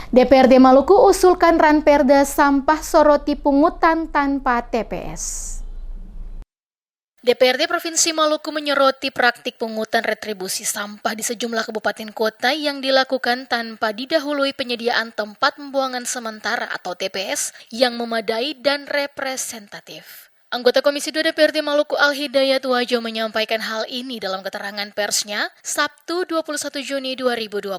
DPRD Maluku usulkan ranperda sampah soroti pungutan tanpa TPS. DPRD Provinsi Maluku menyoroti praktik pungutan retribusi sampah di sejumlah kabupaten kota yang dilakukan tanpa didahului penyediaan tempat pembuangan sementara atau TPS yang memadai dan representatif. Anggota Komisi 2 DPRD Maluku Al-Hidayat Wajo menyampaikan hal ini dalam keterangan persnya Sabtu 21 Juni 2025.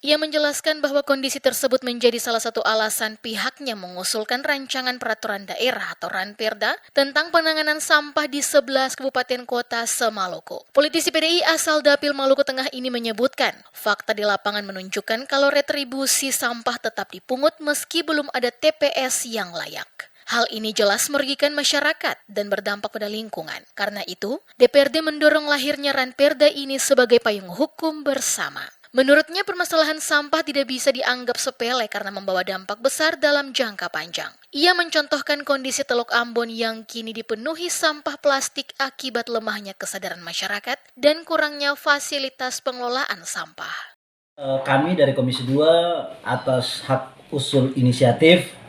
Ia menjelaskan bahwa kondisi tersebut menjadi salah satu alasan pihaknya mengusulkan rancangan peraturan daerah atau ranperda tentang penanganan sampah di 11 kabupaten kota se-Maluku. Politisi PDI asal Dapil Maluku Tengah ini menyebutkan, fakta di lapangan menunjukkan kalau retribusi sampah tetap dipungut meski belum ada TPS yang layak. Hal ini jelas merugikan masyarakat dan berdampak pada lingkungan. Karena itu, DPRD mendorong lahirnya ranperda ini sebagai payung hukum bersama. Menurutnya, permasalahan sampah tidak bisa dianggap sepele karena membawa dampak besar dalam jangka panjang. Ia mencontohkan kondisi Teluk Ambon yang kini dipenuhi sampah plastik akibat lemahnya kesadaran masyarakat dan kurangnya fasilitas pengelolaan sampah. Kami dari Komisi 2 atas hak usul inisiatif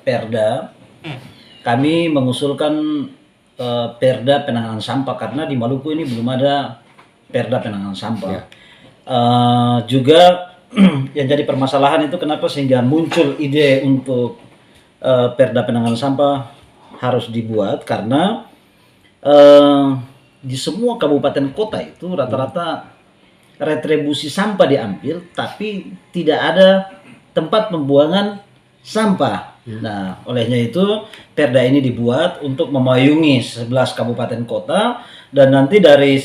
Perda, kami mengusulkan Perda penanganan sampah karena di Maluku ini belum ada Perda penanganan sampah. Juga yang jadi permasalahan itu kenapa sehingga muncul ide untuk Perda penanganan sampah harus dibuat karena di semua kabupaten kota itu rata-rata retribusi sampah diambil tapi tidak ada tempat pembuangan sampah. Nah, olehnya itu Perda ini dibuat untuk memayungi 11 kabupaten kota dan nanti dari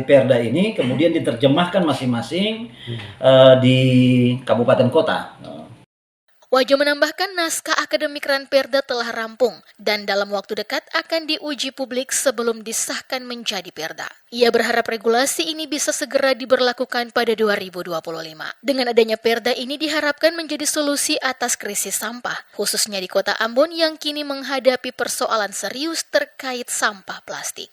Perda ini kemudian diterjemahkan masing-masing di kabupaten kota. Wajo menambahkan naskah akademik ranperda telah rampung dan dalam waktu dekat akan diuji publik sebelum disahkan menjadi perda. Ia berharap regulasi ini bisa segera diberlakukan pada 2025. Dengan adanya perda ini diharapkan menjadi solusi atas krisis sampah, khususnya di kota Ambon yang kini menghadapi persoalan serius terkait sampah plastik.